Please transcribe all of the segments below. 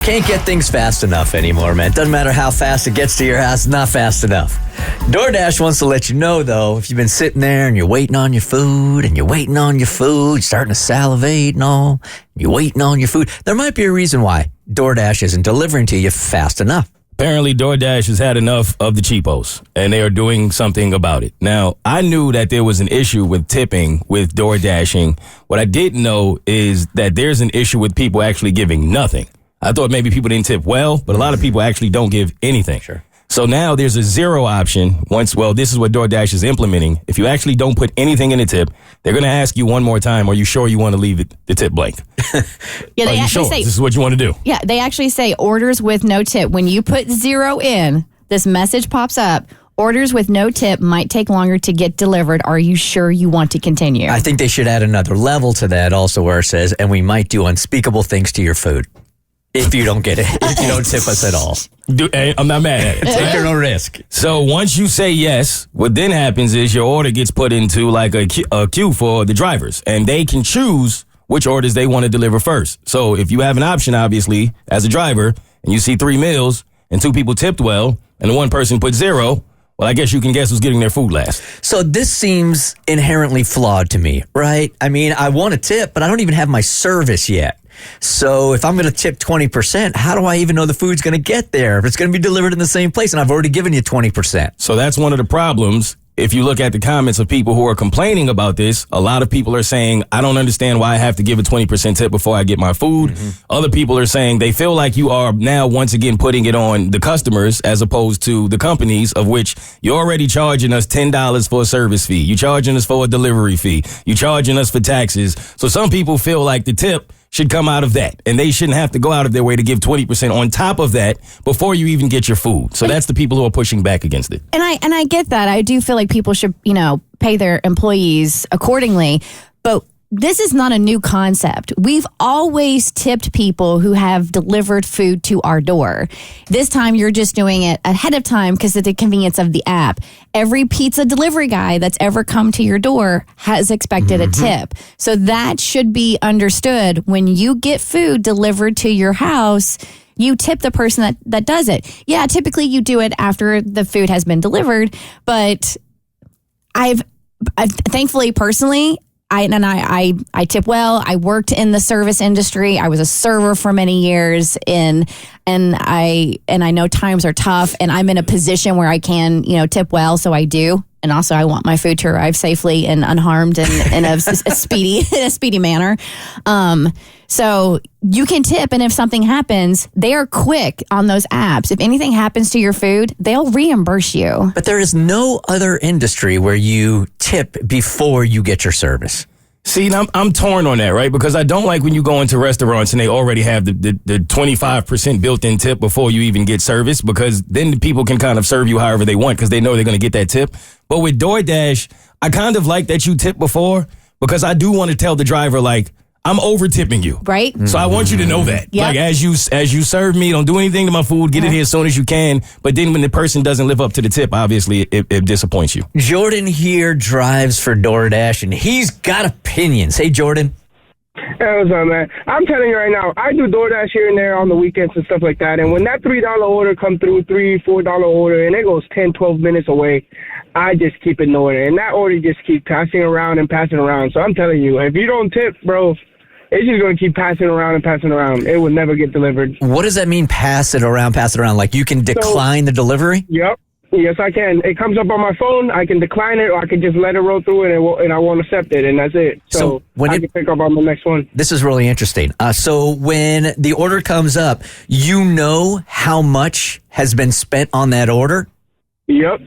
Can't get things fast enough anymore, man. Doesn't matter how fast it gets to your house, not fast enough. DoorDash wants to let you know, though, if you've been sitting there and you're waiting on your food, you're starting to salivate and all, you're waiting on your food, there might be a reason why DoorDash isn't delivering to you fast enough. Apparently, DoorDash has had enough of the cheapos, and they are doing something about it. Now, I knew that there was an issue with tipping with DoorDashing. What I didn't know is that there's an issue with people actually giving nothing. I thought maybe people didn't tip well, but a lot of people actually don't give anything. Sure. So now there's a zero option. This is what DoorDash is implementing. If you actually don't put anything in the tip, they're going to ask you one more time, are you sure you want to leave the tip blank? Yeah, are you sure this is what you want to do? Yeah, they actually say orders with no tip. When you put 0 in, this message pops up. Orders with no tip might take longer to get delivered. Are you sure you want to continue? I think they should add another level to that also where it says, and we might do unspeakable things to your food. If you don't get it, if you don't tip us at all. I'm not mad at it. Take your own risk. So once you say yes, what then happens is your order gets put into like a queue for the drivers, and they can choose which orders they want to deliver first. So if you have an option, obviously, as a driver, and you see 3 meals and 2 people tipped well, and the one person put 0, well, I guess you can guess who's getting their food last. So this seems inherently flawed to me, right? I mean, I want a tip, but I don't even have my service yet. So if I'm going to tip 20%, how do I even know the food's going to get there? If it's going to be delivered in the same place and I've already given you 20%. So that's one of the problems. If you look at the comments of people who are complaining about this, a lot of people are saying, I don't understand why I have to give a 20% tip before I get my food. Mm-hmm. Other people are saying they feel like you are now once again putting it on the customers as opposed to the companies, of which you're already charging us $10 for a service fee. You're charging us for a delivery fee. You're charging us for taxes. So some people feel like the tip should come out of that, and they shouldn't have to go out of their way to give 20% on top of that before you even get your food. So that's the people who are pushing back against it. And I get that. I do feel like people should, pay their employees accordingly, but this is not a new concept. We've always tipped people who have delivered food to our door. This time you're just doing it ahead of time because of the convenience of the app. Every pizza delivery guy that's ever come to your door has expected a tip. So that should be understood. When you get food delivered to your house, you tip the person that does it. Yeah, typically you do it after the food has been delivered, but I've thankfully personally, I tip well. I worked in the service industry. I was a server for many years, and I know times are tough, and I'm in a position where I can, tip well, so I do. And also, I want my food to arrive safely and unharmed and in a speedy manner. So you can tip, and if something happens, they are quick on those apps. If anything happens to your food, they'll reimburse you. But there is no other industry where you tip before you get your service. See, I'm torn on that, right? Because I don't like when you go into restaurants and they already have the 25% built-in tip before you even get service, because then the people can kind of serve you however they want because they know they're going to get that tip. But with DoorDash, I kind of like that you tip before, because I do want to tell the driver, like, I'm over tipping you. Right. So I want you to know that. Yep. Like, as you serve me, don't do anything to my food, get it here as soon as you can. But then when the person doesn't live up to the tip, obviously it disappoints you. Jordan here drives for DoorDash, and he's got opinions. Hey, Jordan. Hey, what's up, man? I'm telling you right now, I do DoorDash here and there on the weekends and stuff like that. And when that $3 order comes through, $4 order, and it goes 10, 12 minutes away, I just keep ignoring it. And that order just keeps passing around and passing around. So I'm telling you, if you don't tip, bro, it's just going to keep passing around and passing around. It will never get delivered. What does that mean, pass it around? Like you can decline the delivery? Yep. Yes, I can. It comes up on my phone. I can decline it, or I can just let it roll through and I won't accept it, and that's it. So when I can pick up on the next one. This is really interesting. So when the order comes up, you know how much has been spent on that order? Yep.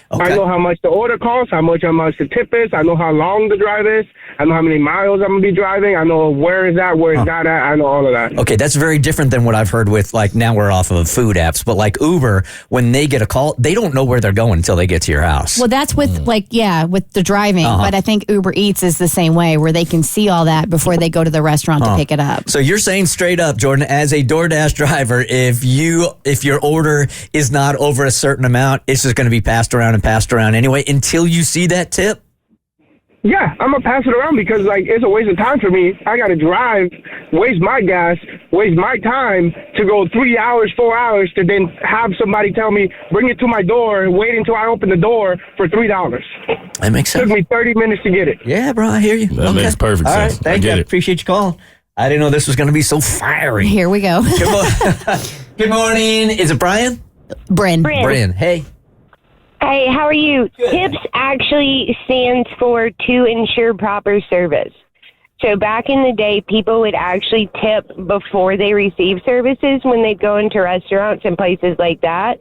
Okay. I know how much the order costs, how much the tip is. I know how long the drive is. I know how many miles I'm going to be driving. I know where it's not at. I know all of that. Okay, that's very different than what I've heard with, like, now we're off of food apps. But like Uber, when they get a call, they don't know where they're going until they get to your house. Well, that's with with the driving. But I think Uber Eats is the same way, where they can see all that before they go to the restaurant to pick it up. So you're saying straight up, Jordan, as a DoorDash driver, if your order is not over a certain amount, it's just going to be passed around anyway until you see that tip? Yeah, I'm gonna pass it around because like it's a waste of time for me. I gotta drive, waste my gas, waste my time to go 3 hours, 4 hours to then have somebody tell me bring it to my door and wait until I open the door for $3. That makes sense. Took me 30 minutes to get it. Yeah, bro, I hear you. That makes perfect All right, sense. thank you. I I get it. appreciate you calling. I didn't know this was going to be so fiery. Here we go. Good morning. Is it Brian? Bryn. Brian. Hey. Hey, how are you? TIPS actually stands for to ensure proper service. So back in the day, people would actually tip before they receive services when they go into restaurants and places like that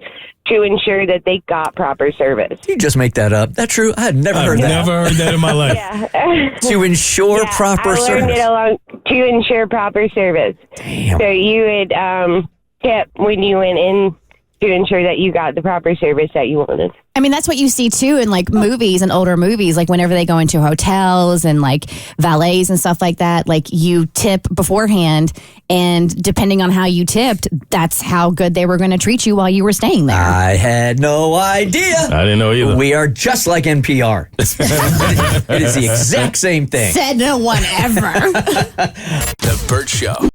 to ensure that they got proper service. You just make that up. That's true. I had never heard that. Never heard that in my life. Yeah. To ensure Yeah, proper I learned service. it along to ensure proper service. Damn. So you would tip when you went in to ensure that you got the proper service that you wanted. I mean, that's what you see too in like movies and older movies, like whenever they go into hotels and like valets and stuff like that, like you tip beforehand, and depending on how you tipped, that's how good they were going to treat you while you were staying there. I had no idea. I didn't know either. We are just like NPR. It is the exact same thing. Said no one ever. The Bert Show.